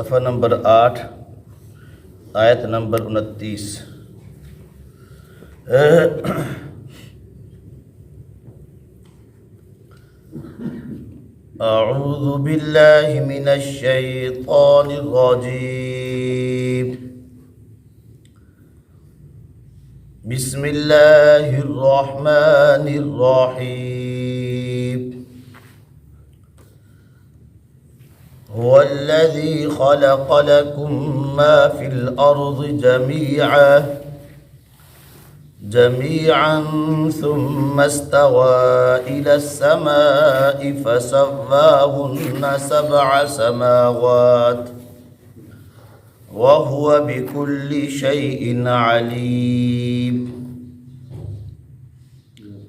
صفحہ نمبر 8 آیت نمبر 29۔ اعوذ باللہ من الشیطان الرجیم، بسم اللہ الرحمن الرحیم۔ هو الذي خلق لكم ما في الأرض جميعا ثم استوى إلى السماء فسواهن 7 سماوات وهو بكل شيء عليم۔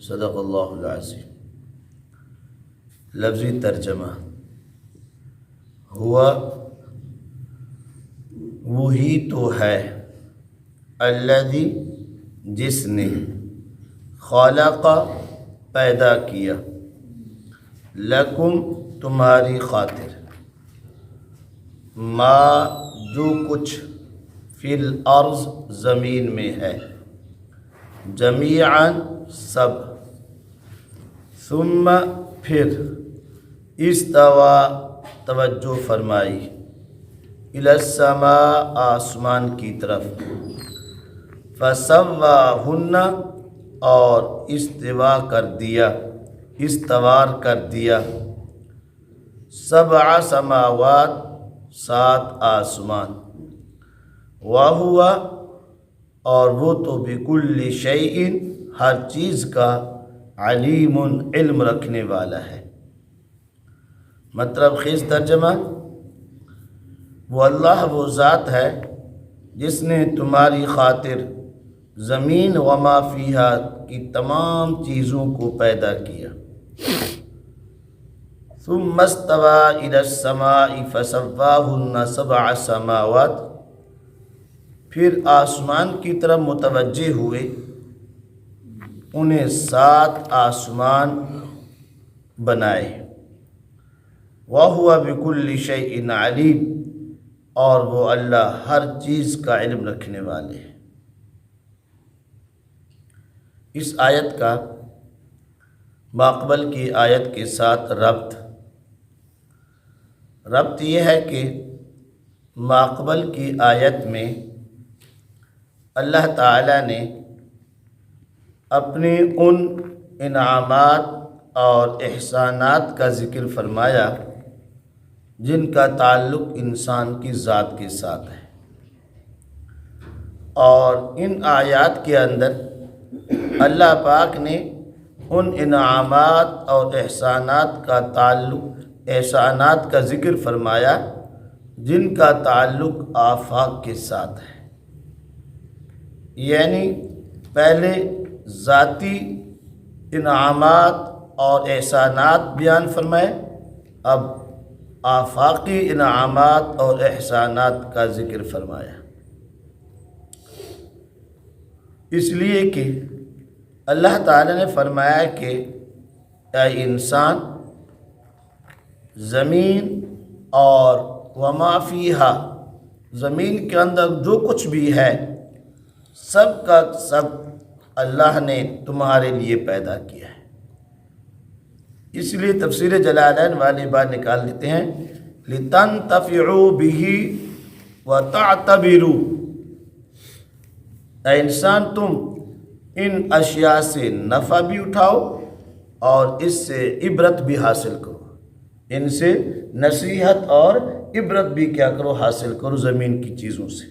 صدق اللہ العظیم۔ لفظی ترجمہ، ہوا وہی تو ہے، الذی جس نے، خلق پیدا کیا، لکم تمہاری خاطر، ما جو کچھ، فی الارض زمین میں ہے، جمیعاً سب، ثم پھر، استوا توجہ فرمائی، الی السماء آسمان کی طرف، فسواہن اور استوا کر دیا، استوار کر دیا، 7 سماوات 7 آسمان، وہو اور وہ تو بکل شیء ہر چیز کا، علیم علم رکھنے والا ہے۔ مطلب خیز ترجمہ، وہ اللہ وہ ذات ہے جس نے تمہاری خاطر زمین وما فیہا کی تمام چیزوں کو پیدا کیا، ثم استوى الى السماء فسواہن 7 سماوات، پھر آسمان کی طرف متوجہ ہوئے، انہیں 7 آسمان بنائے، وَهُوَ بِكُلِّ شَيْءٍ عَلِيمٌ اور وہ اللہ ہر چیز کا علم رکھنے والے ہیں۔ اس آیت کا ماقبل کی آیت کے ساتھ ربط یہ ہے کہ ماقبل کی آیت میں اللہ تعالیٰ نے اپنے ان انعامات اور احسانات کا ذکر فرمایا جن کا تعلق انسان کی ذات کے ساتھ ہے، اور ان آیات کے اندر اللہ پاک نے ان انعامات اور احسانات کا ذکر فرمایا جن کا تعلق آفاق کے ساتھ ہے، یعنی پہلے ذاتی انعامات اور احسانات بیان فرمائے، اب آفاقی انعامات اور احسانات کا ذکر فرمایا، اس لیے کہ اللہ تعالیٰ نے فرمایا کہ اے انسان، زمین اور وما فیہا، زمین کے اندر جو کچھ بھی ہے سب کا سب اللہ نے تمہارے لیے پیدا کیا ہے۔ اس لیے تفسیر جلالین والی بات نکال لیتے ہیں، لِتَنْتَفِعُوا بِهِ وَتَعْتَبِرُوا، اے انسان تم ان اشیاء سے نفع بھی اٹھاؤ اور اس سے عبرت بھی حاصل کرو، ان سے نصیحت اور عبرت بھی کیا کرو، حاصل کرو زمین کی چیزوں سے۔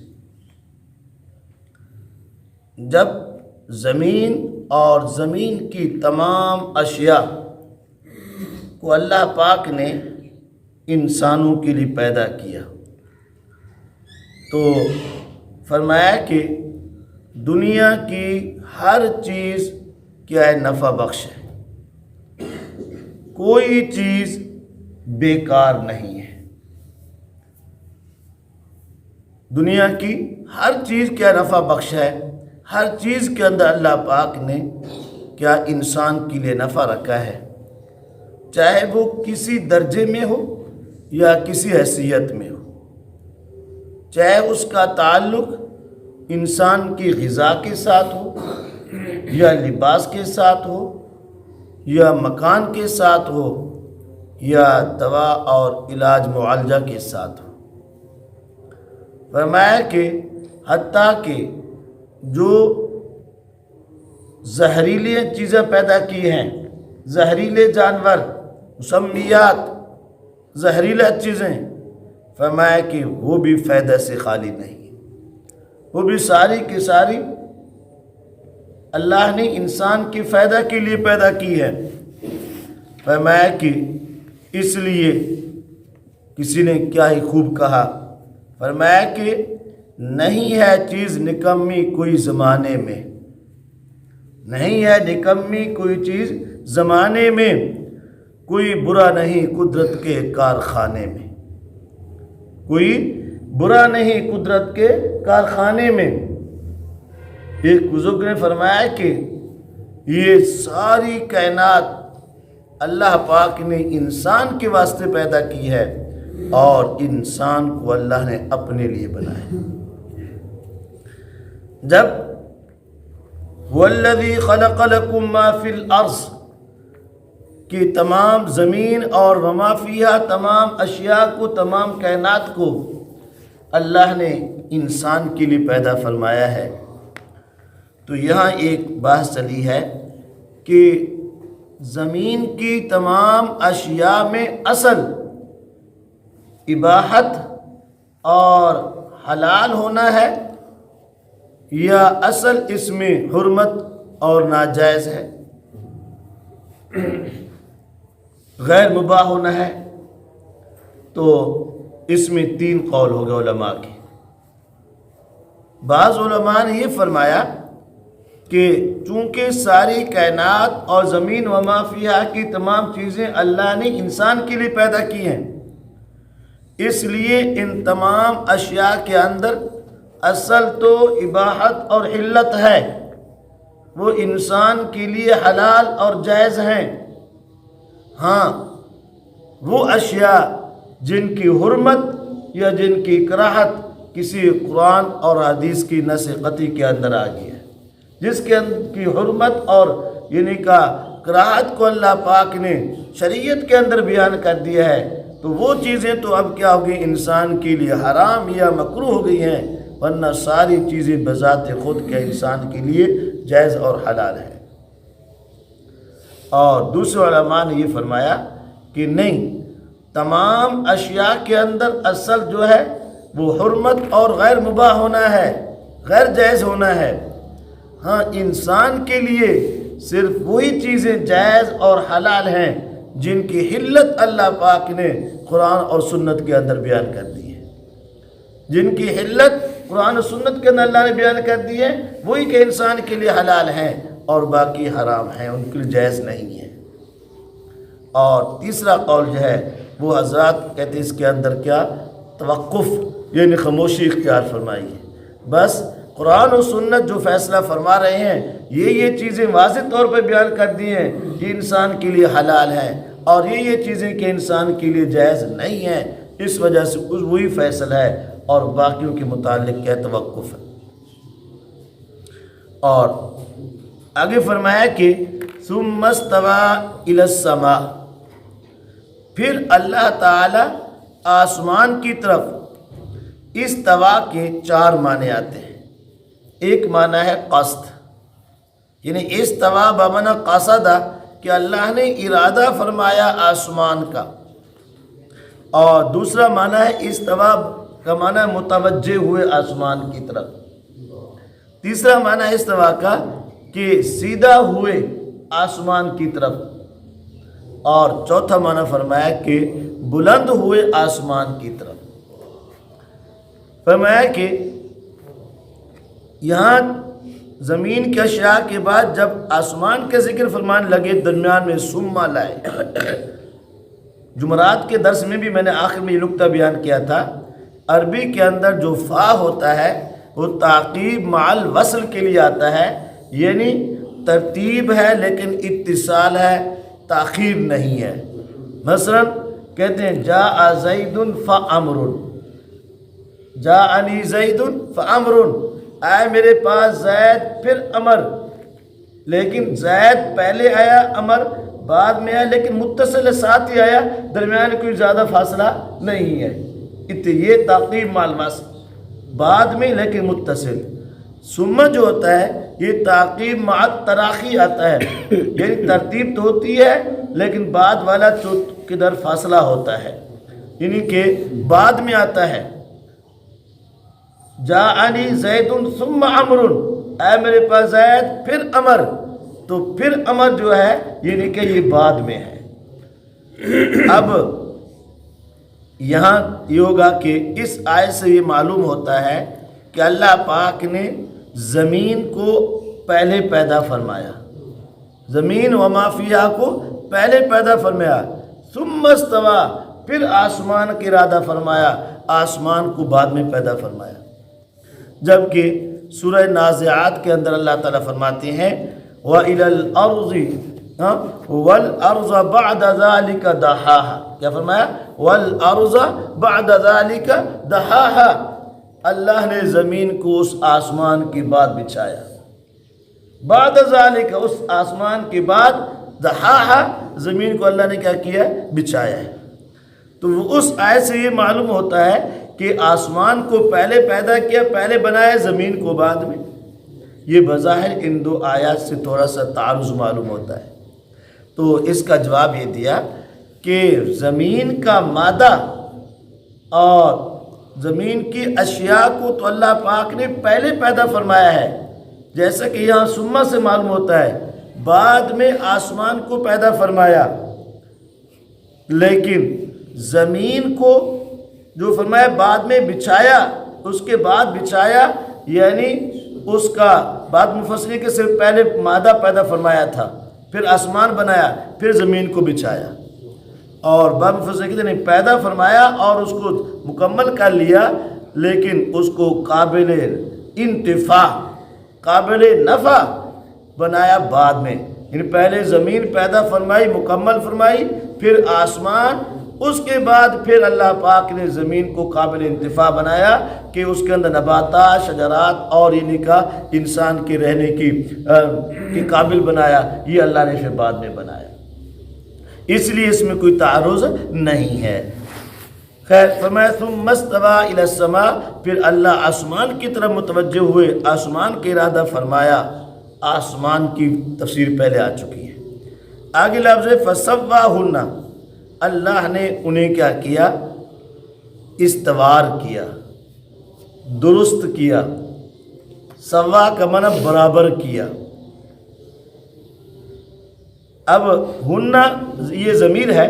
جب زمین اور زمین کی تمام اشیاء کو اللہ پاک نے انسانوں کے لیے پیدا کیا تو فرمایا کہ دنیا کی ہر چیز کیا ہے، نفع بخش ہے، کوئی چیز بیکار نہیں ہے، دنیا کی ہر چیز کیا نفع بخش ہے، ہر چیز کے اندر اللہ پاک نے کیا انسان کے لیے نفع رکھا ہے، چاہے وہ کسی درجے میں ہو یا کسی حیثیت میں ہو، چاہے اس کا تعلق انسان کی غذا کے ساتھ ہو یا لباس کے ساتھ ہو یا مکان کے ساتھ ہو یا دوا اور علاج معالجہ کے ساتھ ہو۔ فرمایا کہ حتیٰ کہ جو زہریلی چیزیں پیدا کی ہیں، زہریلے جانور، مسمیات، زہریلہ چیزیں، فرمایا کہ وہ بھی فائدہ سے خالی نہیں، وہ بھی ساری کی ساری اللہ نے انسان کے فائدہ کے لیے پیدا کی ہے۔ فرمایا کہ اس لیے کسی نے کیا ہی خوب کہا، فرمایا کہ نہیں ہے چیز نکمی کوئی زمانے میں، نہیں ہے نکمی کوئی چیز زمانے میں، کوئی برا نہیں قدرت کے کارخانے میں، کوئی برا نہیں قدرت کے کارخانے میں۔ ایک بزرگ نے فرمایا کہ یہ ساری کائنات اللہ پاک نے انسان کے واسطے پیدا کی ہے اور انسان کو اللہ نے اپنے لیے بنایا۔ جب وَالَّذِي خَلَقَ لَكُم مَّا فِي الْأَرْضِ کہ تمام زمین اور وما فیہا تمام اشیاء کو، تمام کائنات کو اللہ نے انسان کے لیے پیدا فرمایا ہے، تو یہاں ایک بحث چلی ہے کہ زمین کی تمام اشیاء میں اصل اباحت اور حلال ہونا ہے یا اصل اس میں حرمت اور ناجائز ہے، غیر مباح ہونا ہے؟ تو اس میں 3 قول ہو گئے علماء کے۔ بعض علماء نے یہ فرمایا کہ چونکہ ساری کائنات اور زمین وما فیہا کی تمام چیزیں اللہ نے انسان کے لیے پیدا کی ہیں، اس لیے ان تمام اشیاء کے اندر اصل تو اباحت اور حلت ہے، وہ انسان کے لیے حلال اور جائز ہیں۔ ہاں وہ اشیاء جن کی حرمت یا جن کی کراہت کسی قرآن اور حدیث کی نص قطعی کے اندر آ گئی ہے، جس کے کی حرمت اور یعنی کا کراہت کو اللہ پاک نے شریعت کے اندر بیان کر دیا ہے، تو وہ چیزیں تو اب کیا ہو گئی، انسان کے لیے حرام یا مکروہ ہو گئی ہیں، ورنہ ساری چیزیں بذات خود کے انسان کے لیے جائز اور حلال ہے۔ اور دوسرے علماء نے یہ فرمایا کہ نہیں، تمام اشیاء کے اندر اصل جو ہے وہ حرمت اور غیر مباح ہونا ہے، غیر جائز ہونا ہے۔ ہاں انسان کے لیے صرف وہی چیزیں جائز اور حلال ہیں جن کی حلت اللہ پاک نے قرآن اور سنت کے اندر بیان کر دی ہے، جن کی حلت قرآن و سنت کے اندر اللہ نے بیان کر دی ہے، وہی کہ انسان کے لیے حلال ہیں اور باقی حرام ہیں، ان کے لیے جائز نہیں ہے۔ اور تیسرا قول جو ہے وہ حضرات کہتے ہیں اس کے اندر کیا توقف یعنی خاموشی اختیار فرمائی ہے، بس قرآن و سنت جو فیصلہ فرما رہے ہیں یہ چیزیں واضح طور پہ بیان کر دی ہیں کہ انسان کے لیے حلال ہیں اور یہ چیزیں کہ انسان کے لیے جائز نہیں ہیں، اس وجہ سے وہی فیصلہ ہے اور باقیوں کے متعلق کیا توقف ہے۔ اور آگے فرمایا کہ ثم استوى الى السماء، پھر اللہ تعالی آسمان کی طرف، استوا کے 4 معنی آتے ہیں۔ ایک معنی ہے قصد، یعنی استوا بمعنی قصدہ کہ اللہ نے ارادہ فرمایا آسمان کا، اور دوسرا معنی ہے استوا کا معنی متوجہ ہوئے آسمان کی طرف، تیسرا معنی ہے استوا کا کہ سیدھا ہوئے آسمان کی طرف، اور چوتھا معنی فرمایا کہ بلند ہوئے آسمان کی طرف۔ فرمایا کہ یہاں زمین کے اشیاء کے بعد جب آسمان کے ذکر فرمان لگے، درمیان میں ثم لائے۔ جمعرات کے درس میں بھی میں نے آخر میں یہ نکتہ بیان کیا تھا، عربی کے اندر جو فا ہوتا ہے وہ تعقیب مع الوصل کے لیے آتا ہے، یعنی ترتیب ہے لیکن اتصال ہے، تاخیر نہیں ہے۔ مثلا کہتے ہیں جاء زید فامر، جاءنی زید فعمر، آئے میرے پاس زید پھر عمر، لیکن زید پہلے آیا، عمر بعد میں آیا، لیکن متصل ساتھ ہی آیا، درمیان کوئی زیادہ فاصلہ نہیں ہے۔ یہ تعقیب مال وصل بعد میں لیکن متصل۔ ثم جو ہوتا ہے یہ تعقیب مع تراخی آتا ہے، یعنی ترتیب تو ہوتی ہے لیکن بعد والا کدھر فاصلہ ہوتا ہے، یعنی کہ بعد میں آتا ہے۔ جاءنی زید ثم عمر، اے میرے پاس زید پھر عمر، تو پھر عمر جو ہے یعنی کہ یہ بعد میں ہے۔ اب یہاں یہ ہوگا کہ اس آیت سے یہ معلوم ہوتا ہے کہ اللہ پاک نے زمین کو پہلے پیدا فرمایا، زمین وما فیہا کو پہلے پیدا فرمایا، ثم استویٰ پھر آسمان کا ارادہ فرمایا، آسمان کو بعد میں پیدا فرمایا۔ جبکہ سورہ نازعات کے اندر اللہ تعالیٰ فرماتے ہیں وَإِلَى الْأَرْضِ وَالْأَرْضَ بَعْدَ ذَلِكَ دَحَاهَا، کیا فرمایا؟ وَالْأَرْضَ بَعْدَ ذَلِكَ دَحَاهَا، اللہ نے زمین کو اس آسمان کے بعد بچھایا، بعد ذالک اس آسمان کے بعد، دحاها زمین کو اللہ نے کیا کیا؟ بچھایا ہے۔ تو اس آیت سے یہ معلوم ہوتا ہے کہ آسمان کو پہلے پیدا کیا، پہلے بنایا، زمین کو بعد میں۔ یہ بظاہر ان دو آیات سے تھوڑا سا تعارض معلوم ہوتا ہے، تو اس کا جواب یہ دیا کہ زمین کا مادہ اور زمین کی اشیاء کو تو اللہ پاک نے پہلے پیدا فرمایا ہے، جیسا کہ یہاں ثم سے معلوم ہوتا ہے بعد میں آسمان کو پیدا فرمایا، لیکن زمین کو جو فرمایا بعد میں بچھایا، اس کے بعد بچھایا یعنی اس کا بعد مفسرین کے صرف پہلے مادہ پیدا فرمایا تھا، پھر آسمان بنایا، پھر زمین کو بچھایا، اور بعد مفسرین کہتے ہیں پیدا فرمایا اور اس کو مکمل کر لیا، لیکن اس کو قابل انتفاع قابل نفع بنایا بعد میں، یعنی پہلے زمین پیدا فرمائی، مکمل فرمائی، پھر آسمان، اس کے بعد پھر اللہ پاک نے زمین کو قابل انتفاع بنایا کہ اس کے اندر نباتات، شجرات اور یعنی کا انسان کے رہنے کی قابل بنایا، یہ اللہ نے پھر بعد میں بنایا، اس لیے اس میں کوئی تعارض نہیں ہے۔ خیر، فرمایا ثم استویٰ الی السماء، پھر اللہ آسمان کی طرف متوجہ ہوئے، آسمان کا ارادہ فرمایا۔ آسمان کی تفسیر پہلے آ چکی ہے، آگے لفظ ہے فسواہن، اللہ نے انہیں کیا کیا؟ استوار کیا، درست کیا، سوا کا معنی برابر کیا۔ اب ہن یہ ضمیر ہے،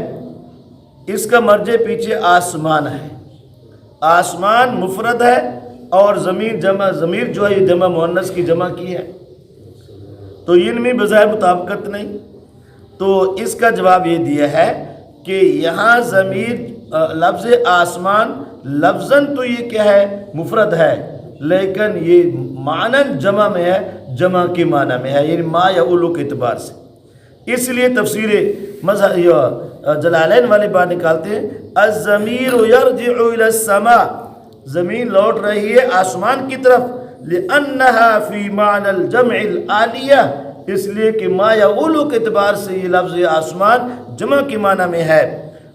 اس کا مرجع پیچھے آسمان ہے، آسمان مفرد ہے اور ضمیر جمع، ضمیر جو ہے یہ جمع مؤنث کی جمع کی ہے، تو ان میں بظاہر مطابقت نہیں، تو اس کا جواب یہ دیا ہے کہ یہاں ضمیر لفظ آسمان لفظاً تو یہ کیا ہے؟ مفرد ہے، لیکن یہ معنی جمع میں ہے، جمع کے معنی میں ہے، یعنی ما یا اولو کے اعتبار سے، اس لیے تفسیر جلالین والے بات نکالتے ہیں الضمیر یرجع الی السماء، زمین لوٹ رہی ہے آسمان کی طرف، لأنها فی معنی الجمع العالیہ، اس لیے کہ ما یا اولو کے اعتبار سے یہ لفظ آسمان جمع کے معنی میں ہے،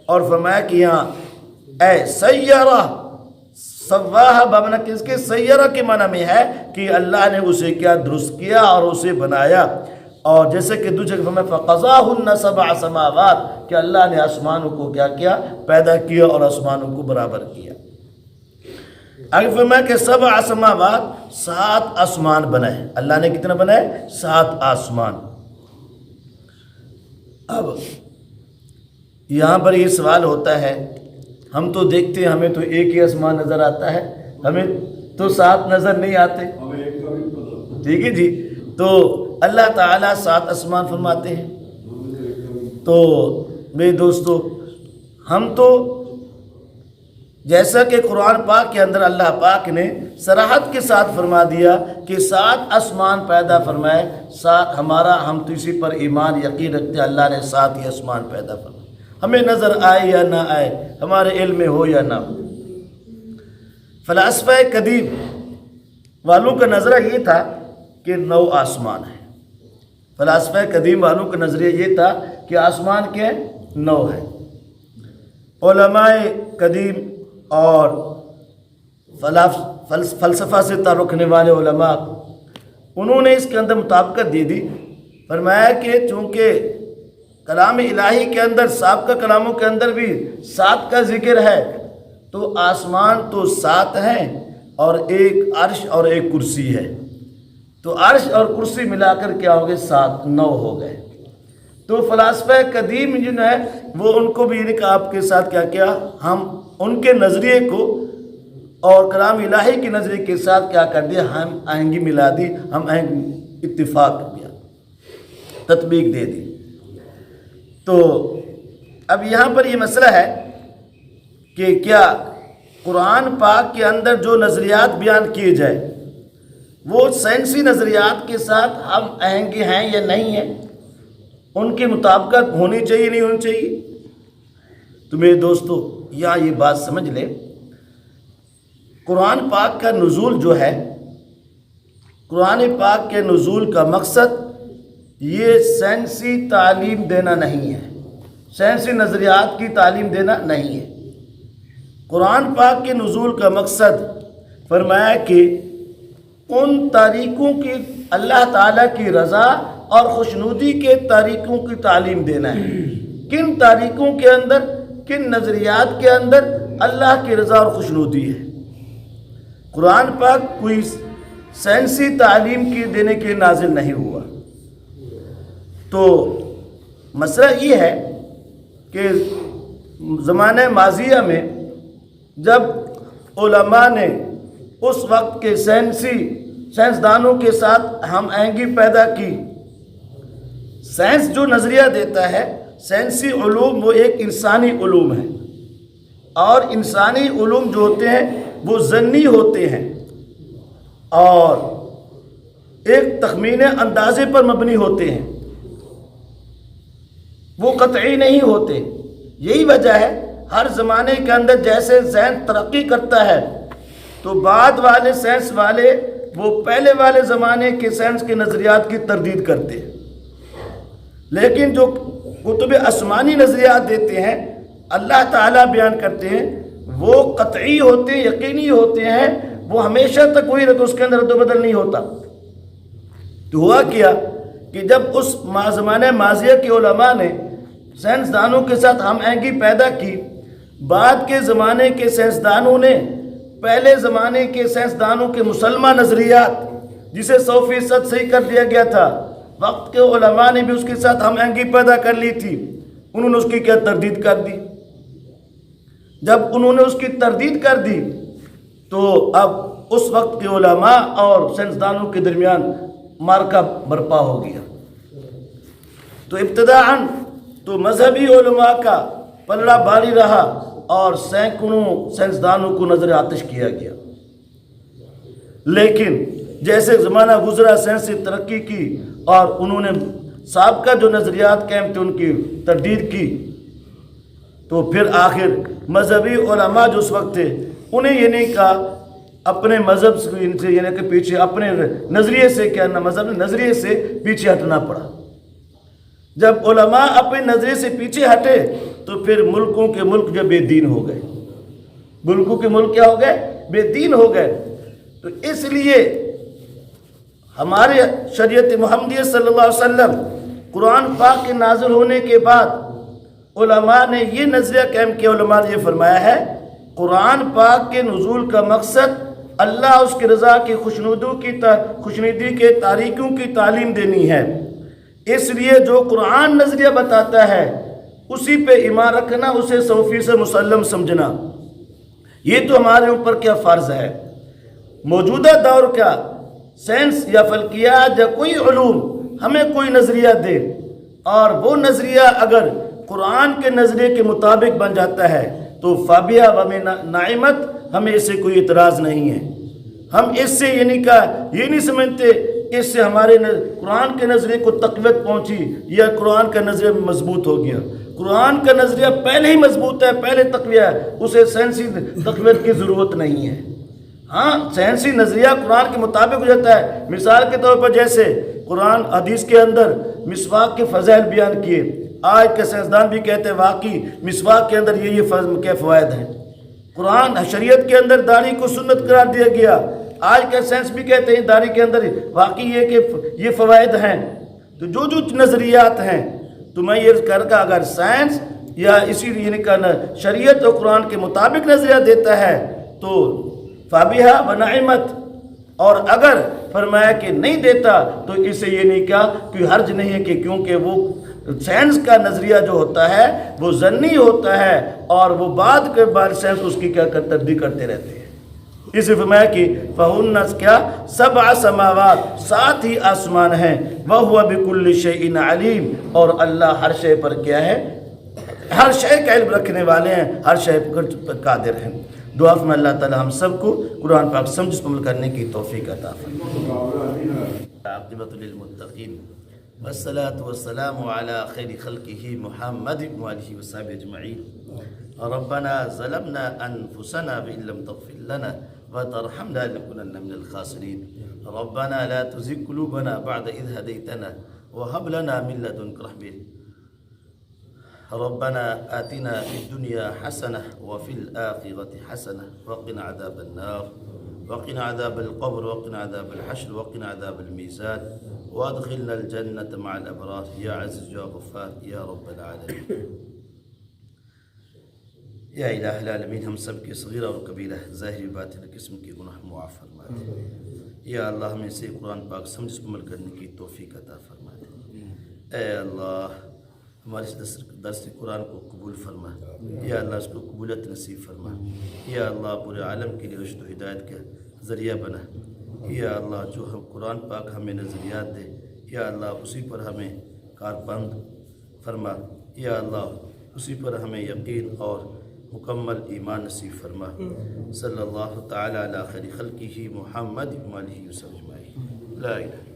اور فرمایا کہ یہاں اے سیارہ، سواہا بمعنی کس کے؟ سیارہ کے معنی میں ہے کہ اللہ نے اسے کیا؟ درست کیا اور اسے بنایا، اور جیسے کہ دوسرے جگہ فرمایا فقضاہن سبع سماوات، کہ اللہ نے آسمانوں کو کیا کیا؟ پیدا کیا اور آسمانوں کو برابر کیا۔ آگے فرمایا کہ سبع سماوات، 7 آسمان بنائے، اللہ نے کتنا بنائے؟ 7 آسمان۔ اب یہاں پر یہ سوال ہوتا ہے، ہم تو دیکھتے ہیں ہمیں تو ایک ہی آسمان نظر آتا ہے، ہمیں تو 7 نظر نہیں آتے، ٹھیک ہے جی، تو اللہ تعالیٰ 7 آسمان فرماتے ہیں، تو میرے دوستو ہم تو جیسا کہ قرآن پاک کے اندر اللہ پاک نے صراحت کے ساتھ فرما دیا کہ 7 آسمان پیدا فرمائے، 7 ہم تو اسی پر ایمان یقین رکھتے ہیں، اللہ نے 7 ہی آسمان پیدا فرمائے، ہمیں نظر آئے یا نہ آئے، ہمارے علم میں ہو یا نہ ہو۔ فلاسفہ قدیم والوں کا نظریہ یہ تھا کہ 9 آسمان ہے. فلاسفہ قدیم والوں کا نظریہ یہ تھا کہ آسمان کے 9 ہے. علماء قدیم اور فلسفہ سے تعلق رکھنے والے علماء انہوں نے اس کے اندر مطابقت دے دی. فرمایا کہ چونکہ کلام الہی کے اندر سابقہ کلاموں کے اندر بھی 7 کا ذکر ہے تو آسمان تو 7 ہیں اور ایک عرش اور ایک کرسی ہے. تو عرش اور کرسی ملا کر کیا ہو گئے 7 9 ہو گئے. تو فلاسفہ قدیم جو ہے وہ ان کو بھی یعنی کہ آپ کے ساتھ کیا ہم ان کے نظریے کو اور کلام الہی کے نظریے کے ساتھ کیا کر دیا, ہم آہنگی ملا دی, ہم اتفاق کر دیا, تطبیق دے دی. تو اب یہاں پر یہ مسئلہ ہے کہ کیا قرآن پاک کے اندر جو نظریات بیان کیے جائے وہ سائنسی نظریات کے ساتھ ہم آہنگی ہیں یا نہیں ہیں, ان کی مطابقت ہونی چاہیے نہیں ہونی چاہیے. تو میرے دوستو یہاں یہ بات سمجھ لیں, قرآن پاک کا نزول جو ہے, قرآن پاک کے نزول کا مقصد یہ سائنسی تعلیم دینا نہیں ہے, سائنسی نظریات کی تعلیم دینا نہیں ہے. قرآن پاک کے نزول کا مقصد فرمایا کہ ان طریقوں کی اللہ تعالیٰ کی رضا اور خوشنودی کے طریقوں کی تعلیم دینا ہے. کن طریقوں کے اندر, کن نظریات کے اندر اللہ کی رضا اور خوشنودی ہے. قرآن پاک کوئی سائنسی تعلیم کی دینے کے لیے نازل نہیں ہوا. تو مسئلہ یہ ہے کہ زمانہ ماضیہ میں جب علماء نے اس وقت کے سائنسدانوں کے ساتھ ہم آہنگی پیدا کی, سائنس جو نظریہ دیتا ہے, سائنسی علوم وہ ایک انسانی علوم ہے اور انسانی علوم جو ہوتے ہیں وہ ظنی ہوتے ہیں اور ایک تخمینے اندازے پر مبنی ہوتے ہیں, وہ قطعی نہیں ہوتے. یہی وجہ ہے ہر زمانے کے اندر جیسے ذہن ترقی کرتا ہے تو بعد والے سائنس والے وہ پہلے والے زمانے کے سائنس کے نظریات کی تردید کرتے ہیں, لیکن جو کتب آسمانی نظریات دیتے ہیں, اللہ تعالیٰ بیان کرتے ہیں, وہ قطعی ہوتے ہیں, یقینی ہوتے ہیں, وہ ہمیشہ تک وہی رہتے, اس کے اندر رد و بدل نہیں ہوتا. تو ہوا کیا کہ جب اس زمانہ ماضیہ کے علماء نے سائنسدانوں کے ساتھ ہم آہنگی پیدا کی, بعد کے زمانے کے سائنسدانوں نے پہلے زمانے کے سائنسدانوں کے مسلمہ نظریات جسے 100% صحیح کر دیا گیا تھا, وقت کے علماء نے بھی اس کے ساتھ ہم آہنگی پیدا کر لی تھی, انہوں نے اس کی کیا تردید کر دی. جب انہوں نے اس کی تردید کر دی تو اب اس وقت کے علماء اور سائنسدانوں کے درمیان معرکہ برپا ہو گیا. تو ابتداءً تو مذہبی علماء کا پلڑا بھاری رہا اور سینکڑوں سائنسدانوں کو نظر آتش کیا گیا. لیکن جیسے زمانہ گزرا, سائنس سے ترقی کی اور انہوں نے سابقہ جو نظریات قائم تھے ان کی تردید کی, تو پھر آخر مذہبی علماء جو اس وقت تھے انہیں یہ نہیں کہا اپنے مذہب سے یعنی کہ پیچھے اپنے نظریے سے کیا مذہب نظریے سے پیچھے ہٹنا پڑا. جب علماء اپنے نظریے سے پیچھے ہٹے تو پھر ملکوں کے ملک جو بے دین ہو گئے, ملکوں کے ملک کیا ہو گئے, بے دین ہو گئے. تو اس لیے ہمارے شریعت محمدیہ صلی اللہ علیہ وسلم قرآن پاک کے نازل ہونے کے بعد علماء نے یہ نظریہ قائم کیا, علماء نے یہ فرمایا ہے قرآن پاک کے نزول کا مقصد اللہ اس کی رضا کی خوشنودی کے طریقوں کی تعلیم دینی ہے. اس لیے جو قرآن نظریہ بتاتا ہے اسی پہ ایمان رکھنا, اسے 100% مسلم سمجھنا, یہ تو ہمارے اوپر کیا فرض ہے. موجودہ دور کا سائنس یا فلکیات یا کوئی علوم ہمیں کوئی نظریہ دے اور وہ نظریہ اگر قرآن کے نظریے کے مطابق بن جاتا ہے تو فابیہ و نعمت, ہمیں اس سے کوئی اعتراض نہیں ہے. ہم اس سے یہ نہیں سمجھتے اس سے ہمارے قرآن کے نظریے کو تقویت پہنچی یا قرآن کا نظریہ مضبوط ہو گیا. قرآن کا نظریہ پہلے ہی مضبوط ہے, پہلے تقویہ ہے, اسے سائنسی تقویت کی ضرورت نہیں ہے. ہاں سائنسی نظریہ قرآن کے مطابق ہو جاتا ہے. مثال کے طور پر جیسے قرآن حدیث کے اندر مسواک کے فضائل بیان کیے، آج کے سائنسدان بھی کہتے ہیں واقعی مسواک کے اندر یہ فوائد ہیں. قرآن شریعت کے اندر داڑھی کو سنت قرار دیا گیا، آج کے سائنس بھی کہتے ہیں داڑھی کے اندر واقعی یہ کہ یہ فوائد ہیں. تو جو نظریات ہیں، تو میں یہ کر کا اگر سائنس یا اسی لیے کرنا شریعت اور قرآن کے مطابق نظریہ دیتا ہے تو فابیہا ونعمت، اور اگر فرمایا کہ نہیں دیتا تو اسے یہ نہیں کہا کوئی حرج نہیں ہے، کہ کیونکہ وہ سائنس کا نظریہ جو ہوتا ہے وہ ظنی ہوتا ہے اور وہ بعد کے بعد سائنس اس کی کیا تبدیل کرتے رہتے ہیں. اس فرمایا کہ فَهُنَّ کیا 7 سماوات، 7 ہی آسمان ہیں، وَهُوَ بِكُلِّ شَيْءٍ عَلِيمٌ، اور اللہ ہر شے پر کیا ہے، ہر شے کا علم رکھنے والے ہیں، ہر شے پر قادر ہیں. دعا میں اللہ تعالی ہم سب کو قرآن پاک سمجھ عمل کرنے کی توفیق عطا فرمائے. عاقبۃ للمتقین والصلاة والسلام على خیر خلقہ محمد وآلہ وصحبہ اجمعین. ربنا ظلمنا انفسنا وإن لم تغفر لنا وترحمنا لنكونن من الخاسرین. ربنا لا تزغ قلوبنا بعد إذ هديتنا وهب لنا من لدنك رحمة. ربنا آتنا في الدنيا حسنة وفي الآخرة حسنة وقنا عذاب النار وقنا عذاب القبر وقنا عذاب الحشر وقنا عذاب الميزان وادخلنا الجنة مع الأبرار يا عزيز يا غفار يا رب العالمين. یا الہ العالمین، ہم سب کے صغیرہ اور کبیرہ ظاہری باطن قسم کے گناہ معاف فرما دے. یا اللہ ہمیں سے قرآن پاک سمجھ عمل کرنے کی توفیق عطا فرما دے. اے اللہ ہمارے درس قرآن کو قبول فرما. یا اللہ اس کو قبولیت نصیب فرما. یا اللہ پورے عالم کے لیے رشد و ہدایت کا ذریعہ بنا. یا اللہ جو ہم قرآن پاک ہمیں نظریات دے، یا اللہ اسی پر ہمیں کاربند فرما. یا اللہ اسی پر ہمیں یقین اور مکمل ایمان نصیب فرما. صلی اللہ تعالی علی خیر خلقہ محمد وآلہ وصحبہ اجمعین. لا الہ